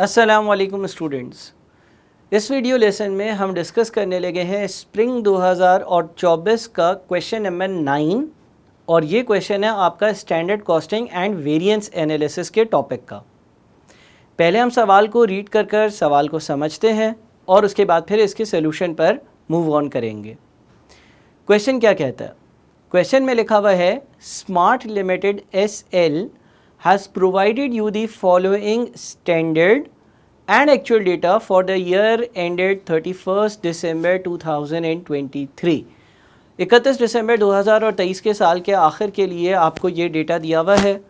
अस्सलाम वालेकुम स्टूडेंट्स। इस वीडियो लेसन में हम डिस्कस करने लगे हैं स्प्रिंग 2024 का क्वेश्चन नंबर 9 और ये क्वेश्चन है आपका standard costing and variance analysis के टॉपिक का। पहले हम सवाल को रीड कर सवाल को समझते हैं और उसके बाद फिर इसके सोल्यूशन पर मूव ऑन करेंगे। क्वेश्चन क्या कहता है? क्वेश्चन में लिखा हुआ है smart limited SL has provided you the following standard and actual data for the year ended 31st December 2023। 31 दिसंबर 2023 के साल के आखिर के लिए आपको ये डेटा दिया हुआ है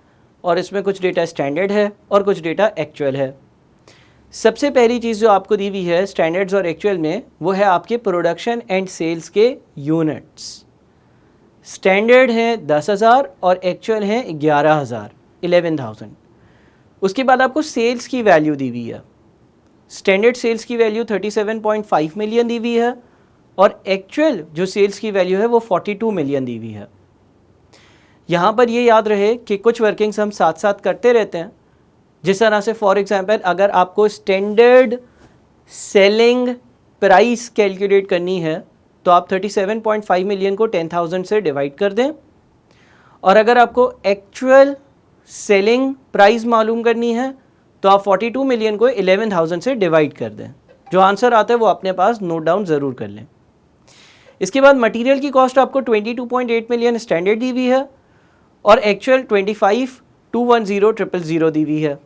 और इसमें कुछ डेटा स्टैंडर्ड है और कुछ डेटा एक्चुअल है। सबसे पहली चीज़ जो आपको दी हुई है स्टैंडर्ड्स और एक्चुअल में, वो है आपके प्रोडक्शन एंड सेल्स के यूनिट्स। स्टैंडर्ड हैं 10,000 और एक्चुअल हैं 11,000। उसके बाद आपको सेल्स की वैल्यू दी हुई है। स्टैंडर्ड सेल्स की वैल्यू 37.5 मिलियन दी हुई है और एक्चुअल जो सेल्स की वैल्यू है वो 42 मिलियन दी हुई है। यहाँ पर ये याद रहे कि कुछ वर्किंग्स हम साथ साथ करते रहते हैं। जिस तरह से फॉर एग्जांपल अगर आपको स्टैंडर्ड सेलिंग प्राइस कैलकुलेट करनी है तो आप 37.5 मिलियन को 10,000 से डिवाइड कर दें, और अगर आपको एक्चुअल सेलिंग प्राइस मालूम करनी है तो आप 42 मिलियन को 11,000 से डिवाइड कर दें। जो आंसर आता है वो अपने पास नोट डाउन ज़रूर कर लें। इसके बाद मटेरियल की कॉस्ट आपको 22.8 मिलियन स्टैंडर्ड दी हुई है और एक्चुअल 25,210,000 दी हुई है।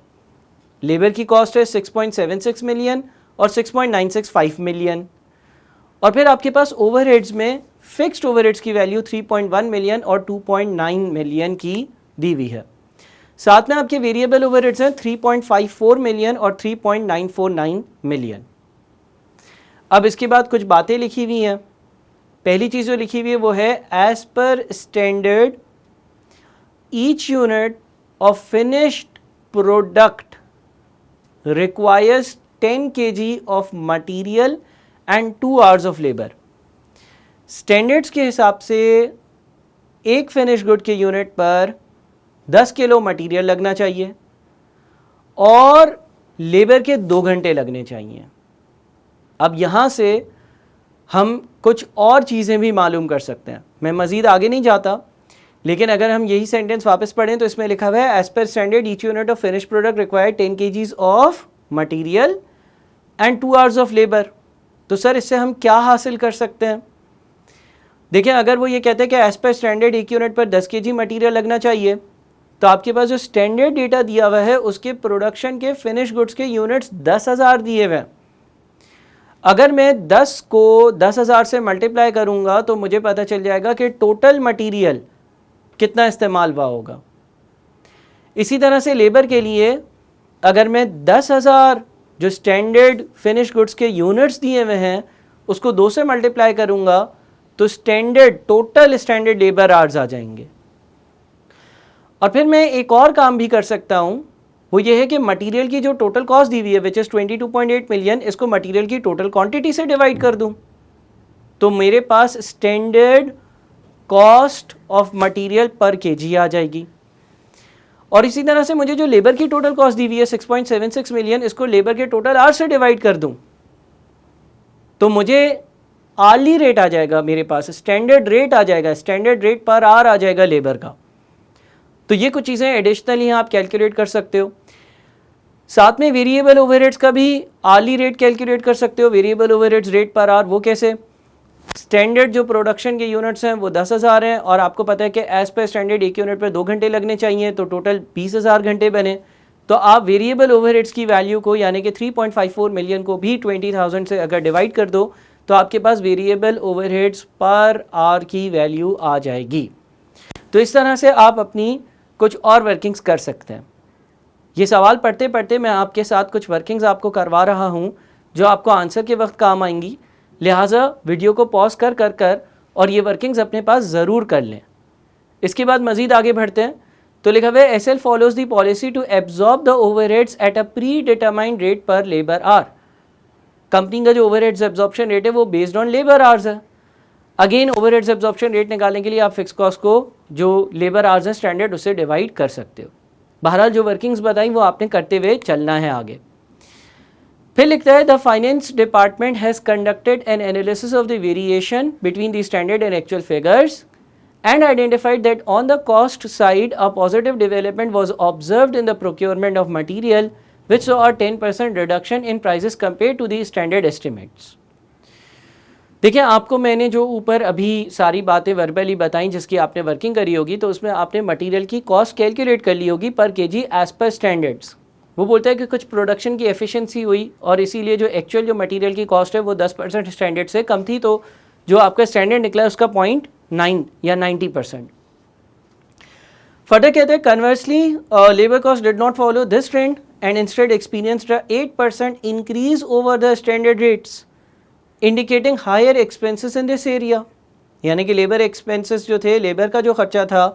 लेबर की कॉस्ट है 6.76 मिलियन और 6.965 मिलियन। और फिर आपके पास ओवरहेड्स में फिक्स्ड ओवरहेड्स की वैल्यू 3.1 मिलियन और 2.9 मिलियन की दी हुई है। साथ में आपके वेरिएबल ओवरहेड्स हैं 3.54 मिलियन और 3.949 मिलियन। अब इसके बाद कुछ बातें लिखी हुई हैं। पहली चीज़ जो लिखी हुई है वो है एज पर standard each unit of finished product requires 10 kg of material and 2 hours of labour. Standards के हिसाब से एक फिनिश गुड के यूनिट पर 10 किलो मटेरियल लगना चाहिए और लेबर के 2 घंटे लगने चाहिए। अब यहाँ से हम कुछ और चीज़ें भी मालूम कर सकते हैं। मैं मज़ीद आगे नहीं जाता, लेकिन अगर हम यही सेंटेंस वापस पढ़ें तो इसमें लिखा हुआ है एज पर standard each unit of finish product required 10 kg of material and 2 hours of labour. तो सर इससे हम क्या हासिल कर सकते हैं? देखिए, अगर वो ये कहते हैं कि एज पर स्टैंडर्ड एक यूनिट पर 10 kg मटीरियल लगना चाहिए, तो आपके पास जो स्टैंडर्ड डेटा दिया हुआ है उसके प्रोडक्शन के फिनिश गुड्स के यूनिट्स 10,000 दिए हुए हैं। अगर मैं 10 को 10,000 से मल्टीप्लाई करूंगा तो मुझे पता चल जाएगा कि टोटल मटेरियल कितना इस्तेमाल हुआ होगा। इसी तरह से लेबर के लिए अगर मैं 10,000 जो स्टैंडर्ड फिनिश गुड्स के यूनिट्स दिए हुए हैं उसको 2 से मल्टीप्लाई करूंगा तो टोटल स्टैंडर्ड लेबर आवर्स आ जाएंगे। और फिर मैं एक और काम भी कर सकता हूं, वो ये है कि मटेरियल की जो टोटल कॉस्ट दी हुई है विच इज़ 22.8 मिलियन, इसको मटेरियल की टोटल क्वांटिटी से डिवाइड कर दूं तो मेरे पास स्टैंडर्ड कॉस्ट ऑफ मटेरियल पर केजी आ जाएगी। और इसी तरह से मुझे जो लेबर की टोटल कॉस्ट दी हुई है 6.76 मिलियन, इसको लेबर के टोटल आवर से डिवाइड कर दूं तो मुझे आर्ली रेट आ जाएगा, मेरे पास स्टैंडर्ड रेट आ जाएगा, स्टैंडर्ड रेट पर आवर आ जाएगा लेबर का। तो ये कुछ चीज़ें एडिशनली आप कैलकुलेट कर सकते हो। साथ में वेरिएबल ओवरहेड्स का भी आर्ली रेट कैलकुलेट कर सकते हो। Variable overheads rate per hour वो कैसे? स्टैंडर्ड जो प्रोडक्शन के यूनिट्स हैं वो 10,000 हैं और आपको पता है कि एज पर स्टैंडर्ड एक यूनिट पर 2 घंटे लगने चाहिए, तो टोटल 20,000 घंटे बने। तो आप वेरिएबल ओवरहेड्स की वैल्यू को यानी कि 3.54 मिलियन को भी 20,000 से अगर डिवाइड कर दो तो आपके पास वेरिएबल ओवरहेड्स पर आवर की वैल्यू आ जाएगी। तो इस तरह से आप अपनी कुछ और वर्किंग्स कर सकते हैं। ये सवाल पढ़ते पढ़ते मैं आपके साथ कुछ वर्किंग्स आपको करवा रहा हूँ जो आपको आंसर के वक्त काम आएंगी। लिहाजा वीडियो को पॉज कर और ये वर्किंग्स अपने पास ज़रूर कर लें। इसके बाद मज़ीद आगे बढ़ते हैं। तो लिखा हुआ है SL follows the policy to absorb the overheads at a predetermined rate पर लेबर आवर। कंपनी का जो ओवरहेड्स एब्जॉर्प्शन रेट है वो बेस्ड ऑन लेबर आवर्स है। अगेन ओवरहेड्स एब्जॉर्प्शन रेट निकालने के लिए आप फिक्स कॉस्ट को जो लेबर आवर्स है स्टैंडर्ड उससे डिवाइड कर सकते हो। बहरहाल जो वर्किंग्स बताई वो आपने करते हुए चलना है आगे। फिर लिखता है the finance department has conducted N analysis of the variation between the standard and actual figures and identified that on the cost side a positive development was observed in the procurement of material which saw a 10% reduction in prices compared to the standard estimates. देखिए आपको मैंने जो ऊपर अभी सारी बातें verbally बताई जिसकी आपने वर्किंग करी होगी तो उसमें आपने मटेरियल की कॉस्ट कैलकुलेट कर ली होगी पर केजी एज पर स्टैंडर्ड्स. वो बोलता है कि कुछ प्रोडक्शन की एफिशिएंसी हुई और इसीलिए जो एक्चुअल जो मटेरियल की कॉस्ट है वो 10% स्टैंडर्ड से कम थी तो जो आपका स्टैंडर्ड निकला उसका 0.9 या 90%. फर्दर कहते हैं conversely labour cost did not follow this trend and instead experienced 8% increase over the standard rates indicating higher expenses in this area. यानी कि लेबर एक्सपेंसेस जो थे, लेबर का जो खर्चा था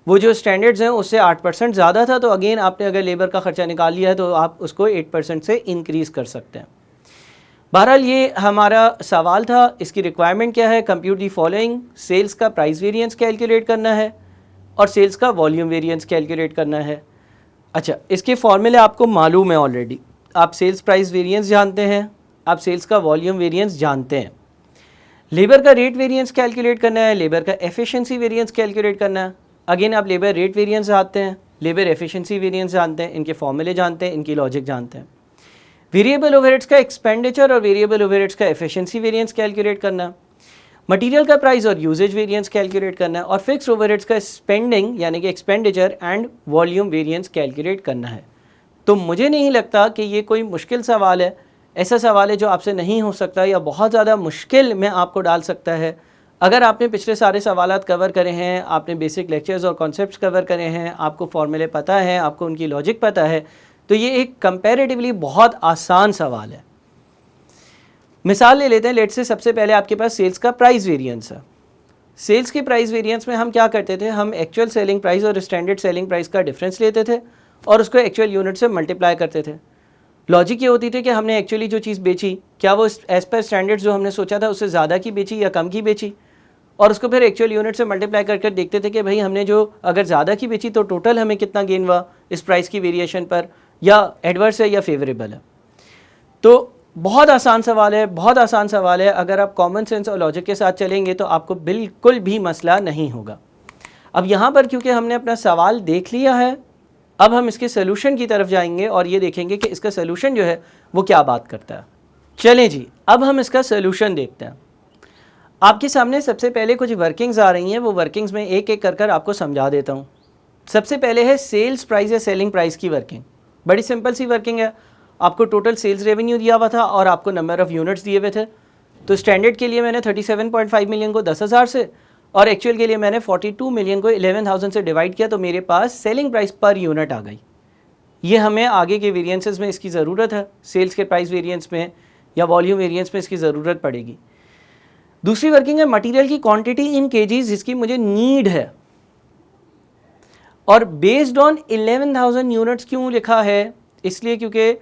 वो जो स्टैंडर्ड्स हैं उससे 8% ज़्यादा था. तो अगेन आपने अगर लेबर का खर्चा निकाल लिया है तो आप उसको 8% से इंक्रीज़ कर सकते हैं. बहरहाल ये हमारा सवाल था. इसकी रिक्वायरमेंट क्या है? Compute the following. सेल्स का प्राइस वेरिएंस कैलकुलेट करना है और सेल्स का वॉल्यूम वेरिएंस कैलकुलेट करना है. अच्छा, इसके फॉर्मूले आपको मालूम है ऑलरेडी. आप सेल्स प्राइस वेरिएंस जानते हैं, आप सेल्स का वॉल्यूम वेरिएंस जानते हैं. लेबर का रेट वेरिएंस कैलकुलेट करना है, लेबर का एफिशिएंसी वेरिएंस कैलकुलेट करना है. अगेन आप लेबर रेट वेरिएंस जानते हैं, लेबर एफिशिएंसी वेरिएंस जानते हैं, इनके फॉर्मूले जानते हैं, इनकी लॉजिक जानते हैं. वेरिएबल ओवरहेड्स का एक्सपेंडिचर और वेरिएबल ओवरहेड्स का एफिशिएंसी वेरिएंस कैलकुलेट करना, मटेरियल का प्राइस और यूजेज वेरिएंस कैलकुलेट करना और फिक्स ओवरहेड्स का स्पेंडिंग यानी कि expenditure and volume variance calculate करना है. तो मुझे नहीं लगता कि ये कोई मुश्किल सवाल है. ऐसा सवाल है जो आपसे नहीं हो सकता या बहुत ज़्यादा मुश्किल में आपको डाल सकता है. अगर आपने पिछले सारे सवालात कवर करे हैं, आपने बेसिक लेक्चर्स और कॉन्सेप्ट्स कवर करे हैं, आपको फॉर्मूले पता है, आपको उनकी लॉजिक पता है, तो ये एक कंपैरेटिवली बहुत आसान सवाल है. मिसाल ले लेते हैं. लेट से सबसे पहले आपके पास सेल्स का प्राइस वेरिएंस है. सेल्स के प्राइस वेरिएंस में हम क्या करते थे? हम एक्चुअल सेलिंग प्राइस और स्टैंडर्ड सेलिंग प्राइस का डिफरेंस लेते थे और उसको एक्चुअल यूनिट से मल्टीप्लाई करते थे. लॉजिक ये होती थी कि हमने एक्चुअली जो चीज़ बेची क्या वो एज पर स्टैंडर्ड जो हमने सोचा था उससे ज़्यादा की बेची या कम की बेची, और उसको फिर एक्चुअल यूनिट से मल्टीप्लाई कर देखते थे कि भाई हमने जो अगर ज़्यादा की बेची तो टोटल हमें कितना गेन हुआ इस प्राइस की वेरिएशन पर, या एडवर्स है या फेवरेबल है. तो बहुत आसान सवाल है, बहुत आसान सवाल है. अगर आप कॉमन सेंस और लॉजिक के साथ चलेंगे तो आपको बिल्कुल भी मसला नहीं होगा. अब यहाँ पर क्योंकि हमने अपना सवाल देख लिया है, अब हम इसके सोल्यूशन की तरफ जाएंगे और ये देखेंगे कि इसका सोल्यूशन जो है वो क्या बात करता है. चलें जी, अब हम इसका सोल्यूशन देखते हैं. आपके सामने सबसे पहले कुछ वर्किंग्स आ रही हैं, वो वर्किंग्स में एक एक कर आपको समझा देता हूँ. सबसे पहले है सेल्स प्राइस या सेलिंग प्राइस की वर्किंग. बड़ी सिंपल सी वर्किंग है. आपको टोटल सेल्स रेवेन्यू दिया हुआ था और आपको नंबर ऑफ़ यूनिट्स दिए हुए थे. तो स्टैंडर्ड के लिए मैंने 37.5 मिलियन को 10,000 से और एक्चुअल के लिए मैंने 42 मिलियन को 11,000 से डिवाइड किया, तो मेरे पास सेलिंग प्राइस पर यूनिट आ गई. ये हमें आगे के वेरिएंसेस में इसकी ज़रूरत है. सेल्स के प्राइस वेरिएंस में या वॉल्यूम वेरिएंस में इसकी ज़रूरत पड़ेगी. दूसरी वर्किंग है मटेरियल की क्वांटिटी इन केजीज जिसकी मुझे नीड है. और बेस्ड ऑन 11,000 यूनिट्स क्यों लिखा है? इसलिए क्योंकि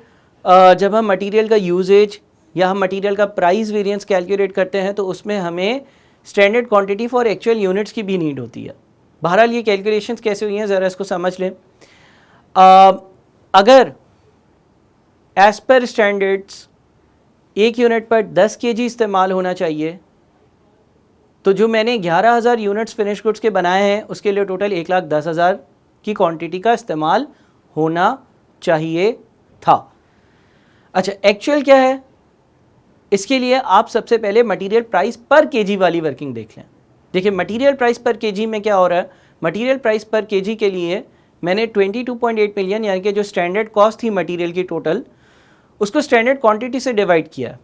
जब हम मटेरियल का यूजेज या हम मटेरियल का प्राइस वेरिएंस कैलकुलेट करते हैं तो उसमें हमें standard quantity for actual units की भी नीड होती है. बहरहाल ये कैलकुलेशंस कैसे हुई हैं ज़रा इसको समझ लें. अगर एज पर स्टैंडर्ड्स एक यूनिट पर 10 केजी इस्तेमाल होना चाहिए, तो जो मैंने 11,000 यूनिट्स फिनिश गुड्स के बनाए हैं उसके लिए टोटल 1,10,000 की क्वांटिटी का इस्तेमाल होना चाहिए था. अच्छा, एक्चुअल क्या है? इसके लिए आप सबसे पहले मटेरियल प्राइस पर केजी वाली वर्किंग देख लें. देखिए मटेरियल प्राइस पर केजी में क्या हो रहा है. मटेरियल प्राइस पर केजी के लिए मैंने 22.8 मिलियन यानी कि जो स्टैंडर्ड कॉस्ट थी मटेरियल की टोटल, उसको स्टैंडर्ड क्वांटिटी से डिवाइड किया.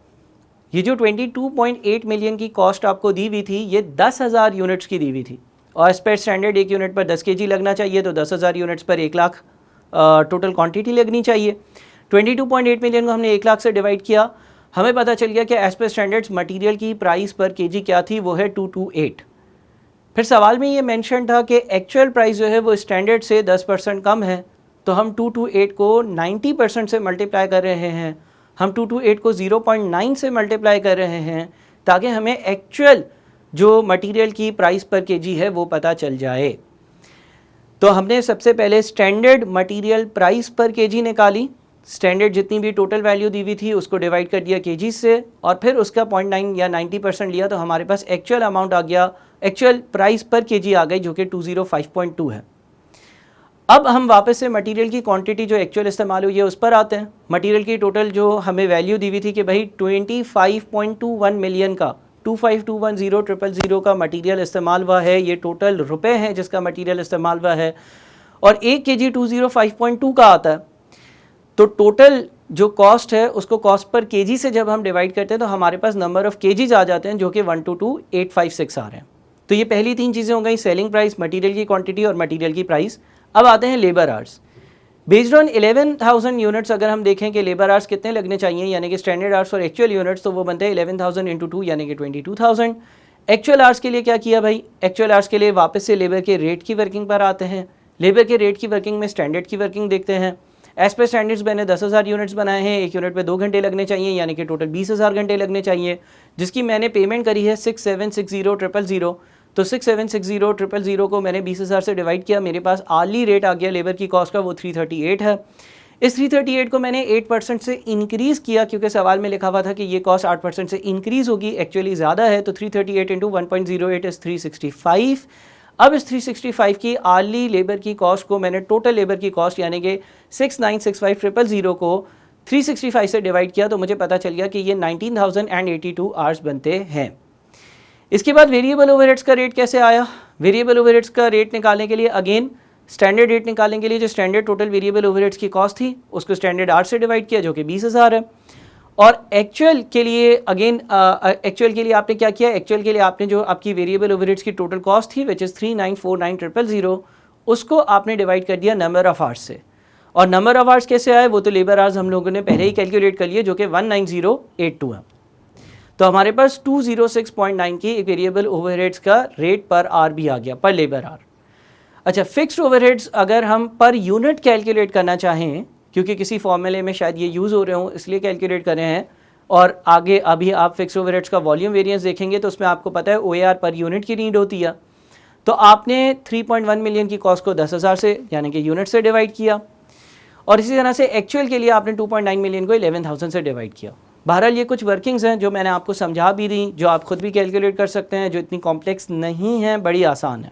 ये जो 22.8 मिलियन की कॉस्ट आपको दी हुई थी ये 10,000 यूनिट्स की दी हुई थी और एज पर स्टैंडर्ड एक यूनिट पर 10 केजी लगना चाहिए, तो 10,000 यूनिट्स पर 1 लाख टोटल क्वांटिटी लगनी चाहिए. 22.8 मिलियन को हमने 1 लाख से डिवाइड किया, हमें पता चल गया कि एज पर स्टैंडर्ड्स मटेरियल की प्राइस पर केजी क्या थी, वो है 228. फिर सवाल में ये मेंशन था कि एक्चुअल प्राइस जो है वो स्टैंडर्ड से 10% कम है, तो हम 228 को 90% से मल्टीप्लाई कर रहे हैं, हम 228 को 0.9 से मल्टीप्लाई कर रहे हैं ताकि हमें एक्चुअल जो मटेरियल की प्राइस पर केजी है वो पता चल जाए. तो हमने सबसे पहले स्टैंडर्ड मटेरियल प्राइस पर केजी निकाली स्टैंडर्ड जितनी भी टोटल वैल्यू दी हुई थी उसको डिवाइड कर दिया केजी से और फिर उसका 0.9 या 90% लिया, तो हमारे पास एक्चुअल अमाउंट आ गया, एक्चुअल प्राइस पर केजी आ गई जो कि 205.2 है। अब हम वापस से मटेरियल की क्वांटिटी जो एक्चुअल इस्तेमाल हुई है उस पर आते हैं। मटेरियल की टोटल जो हमें वैल्यू दी हुई थी कि भाई 25.21 मिलियन का 25210000 का मटेरियल इस्तेमाल हुआ है, ये टोटल रुपए हैं जिसका मटेरियल इस्तेमाल हुआ है, और 1 केजी 205.2 का आता है। तो टोटल जो कॉस्ट है उसको कॉस्ट पर केजी से जब हम डिवाइड करते हैं तो हमारे पास नंबर ऑफ केजीज आ जाते हैं जो कि 122,856 आ रहे हैं। तो ये पहली 3 चीज़ें हो गई, सेलिंग प्राइस, मटेरियल की क्वांटिटी और मटेरियल की प्राइस। अब आते हैं labour hours. Based on 11,000 units अगर हम देखें कि लेबर आवर्स कितने लगने चाहिए, यानी कि स्टैंडर्ड आवर्स और एक्चुअल यूनिट्स, तो वो बनते हैं 11,000 इंटू 2 यानी कि 22,000। एक्चुअल आवर्स के लिए क्या किया भाई, एक्चुअल आवर्स के लिए वापस से लेबर के रेट की वर्किंग पर आते हैं। लेबर के रेट की वर्किंग में स्टैंडर्ड की वर्किंग देखते हैं। एज पर स्टैंडर्ड्स मैंने 10,000 यूनिट्स बनाए हैं, एक यूनिट पे 2 घंटे लगने चाहिए यानी कि टोटल 20,000 घंटे लगने चाहिए, जिसकी मैंने पेमेंट करी है 6,760,000। तो 6,760,000 को मैंने 20,000 से डिवाइड किया, मेरे पास आर्ली रेट आ गया लेबर की कॉस्ट का, वो 338 है। इस 338 को मैंने 8% से इंक्रीज़ किया क्योंकि सवाल में लिखा हुआ था कि ये कॉस्ट 8% से इंक्रीज़ होगी, एक्चुअली ज़्यादा है, तो 338 इंटू 1.08 इज़ 365। अब इस 365 की आर्ली लेबर की कॉस्ट को मैंने टोटल लेबर की कॉस्ट यानी कि 6,965,000 को 365 से डिवाइड किया, तो मुझे पता चल गया कि ये 19,082 आवर्स बनते हैं। इसके बाद वेरिएबल ओवरहेड्स का रेट कैसे आया। वेरिएबल ओवरहेड्स का रेट निकालने के लिए अगेन स्टैंडर्ड रेट निकालने के लिए जो स्टैंडर्ड टोटल वेरिएबल ओवरहेड्स की कॉस्ट थी उसको स्टैंडर्ड आवर्स से डिवाइड किया जो कि 20,000 है। और एक्चुअल के लिए अगेन एक्चुअल के लिए आपने क्या किया, एक्चुअल के लिए आपने जो आपकी वेरिएबल ओवरहेड्स की टोटल कॉस्ट थी विच इज़ 3,949,000 उसको आपने डिवाइड कर दिया नंबर ऑफ आवर्स से। और नंबर ऑफ आवर्स कैसे आए, वो तो लेबर आवर्स हम लोगों ने पहले ही कैलकुलेट कर लिए जो कि 19082 है। तो हमारे पास 206.9 की एक वेरिएबल ओवरहेड्स का रेट पर आवर भी आ गया, पर लेबर आवर। अच्छा, फिक्स्ड ओवरहेड्स अगर हम पर यूनिट कैलकुलेट करना चाहें, क्योंकि किसी फॉर्मूले में शायद ये यूज़ हो रहे हों इसलिए कैलकुलेट कर रहे हैं, और आगे अभी आप फिक्स्ड ओवरहेड्स का वॉल्यूम वेरिएंस देखेंगे तो उसमें आपको पता है OAR पर यूनिट की नीड होती है। तो आपने 3.1 मिलियन की कॉस्ट को 10,000 से यानी कि यूनिट से डिवाइड किया, और इसी तरह से एक्चुअल के लिए आपने 2.9 मिलियन को 11,000 से डिवाइड किया। बहरहाल ये कुछ वर्किंग्स हैं जो मैंने आपको समझा भी दी, जो आप खुद भी कैलकुलेट कर सकते हैं, जो इतनी कॉम्प्लेक्स नहीं है, बड़ी आसान है।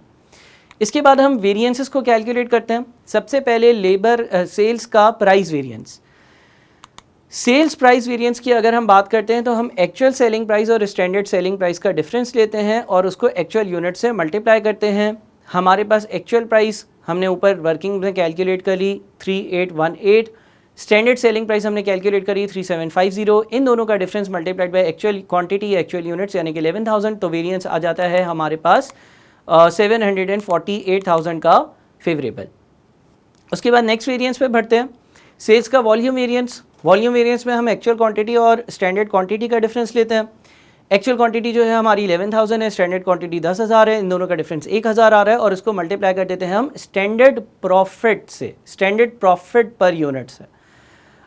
इसके बाद हम वेरिएंसेस को कैलकुलेट करते हैं। सबसे पहले लेबर सेल्स का price variance. Sales price variance की अगर हम बात करते हैं तो हम एक्चुअल सेलिंग प्राइस और स्टैंडर्ड सेलिंग प्राइस का डिफरेंस लेते हैं और उसको एक्चुअल यूनिट से मल्टीप्लाई करते हैं। हमारे पास एक्चुअल प्राइस हमने ऊपर वर्किंग में कैलकुलेट कर ली 3818, स्टैंडर्ड सेलिंग प्राइस हमने कैलकुलेट करी 3750, इन दोनों का difference multiplied by actual quantity actual units यानी कि 11,000, तो वेरिएंस आ जाता है हमारे पास 748,000 का फेवरेबल। उसके बाद नेक्स्ट वेरिएंस पे बढ़ते हैं, सेल्स का वॉल्यूम वेरिएंस। वॉल्यूम वेरिएंस में हम एक्चुअल क्वांटिटी और स्टैंडर्ड क्वांटिटी का डिफरेंस लेते हैं। एक्चुअल क्वांटिटी जो है हमारी 11,000 है, स्टैंडर्ड क्वांटिटी 10,000 है, इन दोनों का डिफरेंस 1,000 आ रहा है, और इसको मल्टीप्लाई कर देते हैं हम स्टैंडर्ड प्रॉफिट से, स्टैंडर्ड प्रॉफिट पर यूनिट से।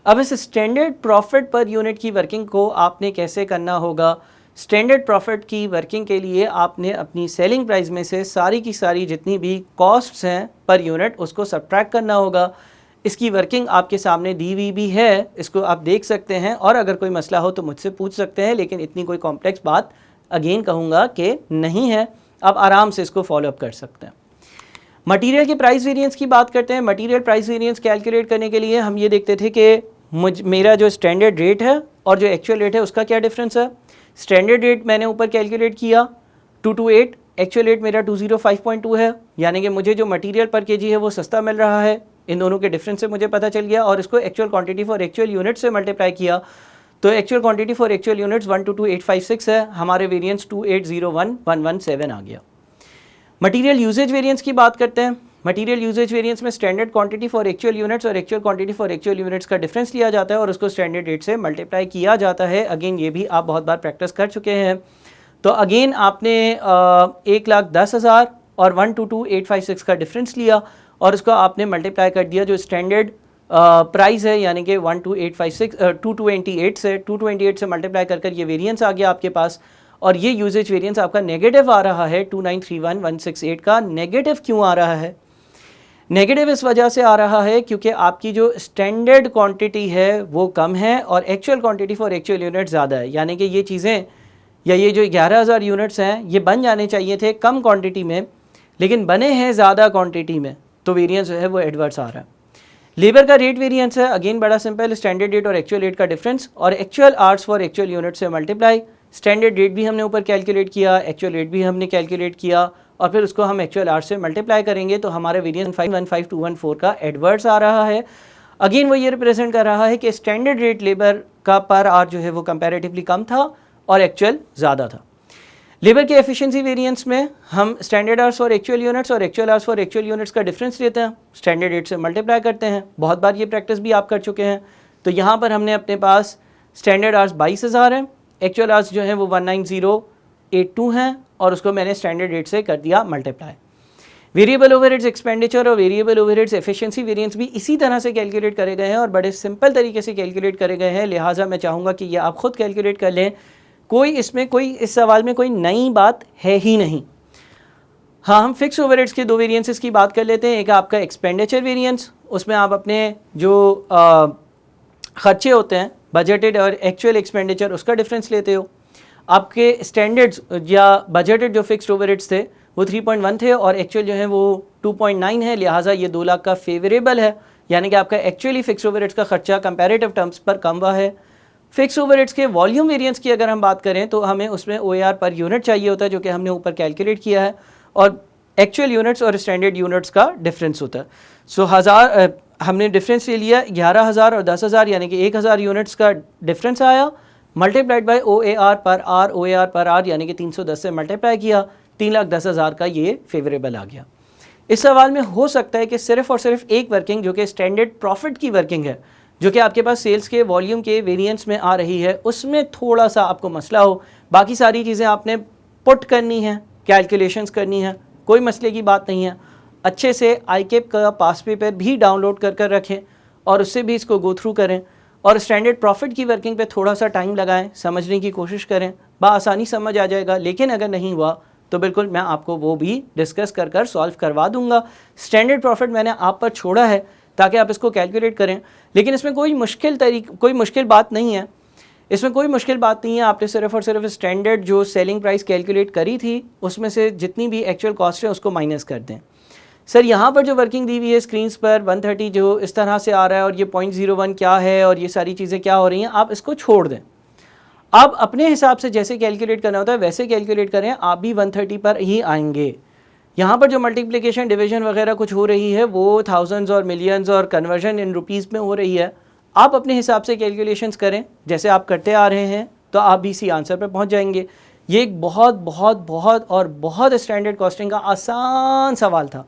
अब इस स्टैंडर्ड प्रॉफिट पर यूनिट की वर्किंग को आपने कैसे करना होगा। स्टैंडर्ड प्रॉफिट की वर्किंग के लिए आपने अपनी सेलिंग प्राइस में से सारी की सारी जितनी भी कॉस्ट्स हैं पर यूनिट उसको सब्ट्रैक्ट करना होगा। इसकी वर्किंग आपके सामने दी हुई भी है, इसको आप देख सकते हैं, और अगर कोई मसला हो तो मुझसे पूछ सकते हैं, लेकिन इतनी कोई कॉम्प्लेक्स बात अगेन कहूँगा कि नहीं है, आप आराम से इसको फॉलोअप कर सकते हैं। मटेरियल के प्राइस वेरिएंस की बात करते हैं। मटेरियल प्राइस वेरिएंस कैलकुलेट करने के लिए हम ये देखते थे कि मेरा जो स्टैंडर्ड रेट है और जो एक्चुअल रेट है उसका क्या डिफरेंस है। स्टैंडर्ड रेट मैंने ऊपर कैलकुलेट किया 228, एक्चुअल रेट मेरा 205.2 है, यानी कि मुझे जो मटेरियल पर केजी है वो सस्ता मिल रहा है। इन दोनों के डिफरेंस से मुझे पता चल गया, और इसको actual quantity for actual unit से मल्टीप्लाई किया, तो actual quantity for actual units 122,856 है, हमारे वेरिएंस 2801117 आ गया। मटेरियल यूजेज वेरिएंस की बात करते हैं। मटेरियल यूजेज वेरिएंस में standard quantity for actual units और actual quantity for actual units का डिफरेंस लिया जाता है और उसको स्टैंडर्ड रेट से मल्टीप्लाई किया जाता है। अगेन ये भी आप बहुत बार प्रैक्टिस कर चुके हैं। तो अगेन आपने 1,10,000 और 122,856 का डिफरेंस लिया और उसको आपने मल्टीप्लाई कर दिया जो स्टैंडर्ड प्राइस है, यानी कि 228 से 228 से मल्टीप्लाई कर ये वेरिएंस आ गया आपके पास। और ये यूजेज वेरिएंस आपका नेगेटिव आ रहा है, 2931168 का नेगेटिव क्यों आ रहा है। नेगेटिव इस वजह से आ रहा है क्योंकि आपकी जो स्टैंडर्ड क्वांटिटी है वो कम है और actual quantity for actual unit ज़्यादा है, यानी कि ये चीज़ें या ये जो 11,000 यूनिट्स हैं ये बन जाने चाहिए थे कम क्वांटिटी में, लेकिन बने हैं ज़्यादा क्वांटिटी में, तो वेरिएंस जो है वो एडवर्स आ रहा है। लेबर का रेट वेरिएंस है, अगेन बड़ा सिंपल, स्टैंडर्ड रेट और एक्चुअल रेट का डिफरेंस और actual hours for actual unit से मल्टीप्लाई। स्टैंडर्ड रेट भी हमने ऊपर कैलकुलेट किया, एक्चुअल रेट भी हमने कैलकुलेट किया और फिर उसको हम एक्चुअल आवर्स से मल्टीप्लाई करेंगे तो हमारा वेरिएंस 515214 का एडवर्स आ रहा है। अगेन वो ये रिप्रेजेंट कर रहा है कि स्टैंडर्ड रेट लेबर का पर आवर जो है वो कंपैरेटिवली कम था और एक्चुअल ज़्यादा था। लेबर के एफिशिएंसी वेरिएंस में हम standard hours for actual units और actual hours for actual units का डिफरेंस लेते हैं, स्टैंडर्ड रेट से मल्टीप्लाई करते हैं। बहुत बार ये प्रैक्टिस भी आप कर चुके हैं। तो यहाँ पर हमने अपने पास स्टैंडर्ड आवर्स 22,000 हैं, एक्चुअल आवर्स जो हैं वो 19082 हैं और उसको मैंने स्टैंडर्ड रेट से कर दिया मल्टीप्लाई। वेरिएबल ओवरहेड्स एक्सपेंडिचर और वेरिएबल ओवरहेड्स एफिशिएंसी वेरिएंस भी इसी तरह से कैलकुलेट करे गए हैं और बड़े सिंपल तरीके से कैलकुलेट करे गए हैं, लिहाजा मैं चाहूँगा कि ये आप खुद कैलकुलेट कर लें। कोई इस सवाल में कोई नई बात है ही नहीं। हाँ, हम फिक्स ओवरहेड्स के दो वेरिएंसेस की बात कर लेते हैं। एक आपका एक्सपेंडिचर वेरिएंस, उसमें आप अपने जो खर्चे होते हैं बजटेड और एक्चुअल एक्सपेंडिचर उसका डिफरेंस लेते हो। आपके स्टैंडर्ड्स या बजटेड जो फिक्स्ड ओवरहेड्स थे वो 3.1 थे और एक्चुअल जो है वो 2.9 है, लिहाजा ये 2 लाख का फेवरेबल है, यानी कि आपका एक्चुअली फिक्स्ड ओवरहेड्स का खर्चा कंपैरेटिव टर्म्स पर कम हुआ है। फिक्स ओवरहेड्स के वॉल्यूम वेरिएंस की अगर हम बात करें तो हमें उसमें OAR पर यूनिट चाहिए होता है, जो कि हमने ऊपर कैलकुलेट किया है, और एक्चुअल यूनिट्स और स्टैंडर्ड यूनिट्स का डिफरेंस होता है। सो हमने डिफरेंस ले लिया 11,000 और 10,000, यानी कि 1,000 यूनिट्स का डिफरेंस आया, मल्टीप्लाइड बाय OAR पर आर यानी कि 310 से मल्टीप्लाई किया, 3,10,000 का ये फेवरेबल आ गया। इस सवाल में हो सकता है कि सिर्फ और सिर्फ एक वर्किंग जो कि स्टैंडर्ड प्रॉफिट की वर्किंग है, जो कि आपके पास सेल्स के वॉल्यूम के वेरिएंस में आ रही है, उसमें थोड़ा सा आपको मसला हो। बाकी सारी चीज़ें आपने पुट करनी है, कैलकुलेशंस करनी है, कोई मसले की बात नहीं है। अच्छे से ICAP का पास पेपर भी डाउनलोड कर रखें और उससे भी इसको गो थ्रू करें और स्टैंडर्ड प्रॉफिट की वर्किंग पे थोड़ा सा टाइम लगाएं, समझने की कोशिश करें, बआसानी समझ आ जाएगा। लेकिन अगर नहीं हुआ तो बिल्कुल मैं आपको वो भी डिस्कस कर सॉल्व करवा दूंगा। स्टैंडर्ड प्रॉफिट मैंने आप पर छोड़ा है ताकि आप इसको कैलकुलेट करें, लेकिन इसमें कोई मुश्किल बात नहीं है। इसमें कोई मुश्किल बात नहीं है। आपने सिर्फ और सिर्फ स्टैंडर्ड जो सेलिंग प्राइस कैलकुलेट करी थी उसमें से जितनी भी एक्चुअल कॉस्ट है उसको माइनस कर दें। सर यहाँ पर जो वर्किंग दी हुई है स्क्रीन्स पर 130 जो इस तरह से आ रहा है और ये 0.01 क्या है और ये सारी चीज़ें क्या हो रही हैं, आप इसको छोड़ दें। आप अपने हिसाब से जैसे कैलकुलेट करना होता है वैसे कैलकुलेट करें, आप भी 130 पर ही आएंगे। यहाँ पर जो मल्टीप्लिकेशन डिवीजन वगैरह कुछ हो रही है वो थाउजेंड्स और मिलियंस और कन्वर्जन इन रुपीज़ में हो रही है। आप अपने हिसाब से कैलकुलेशंस करें जैसे आप करते आ रहे हैं, तो आप भी इसी आंसर पर पहुँच जाएंगे। ये एक बहुत स्टैंडर्ड कॉस्टिंग का आसान सवाल था,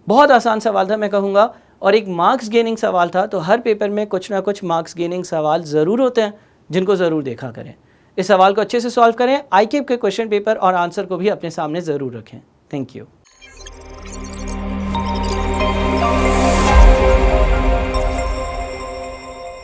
बहुत आसान सवाल था मैं कहूँगा, और एक मार्क्स गेनिंग सवाल था। तो हर पेपर में कुछ ना कुछ मार्क्स गेनिंग सवाल ज़रूर होते हैं जिनको ज़रूर देखा करें। इस सवाल को अच्छे से सॉल्व करें, ICAP के क्वेश्चन पेपर और आंसर को भी अपने सामने ज़रूर रखें। Thank you.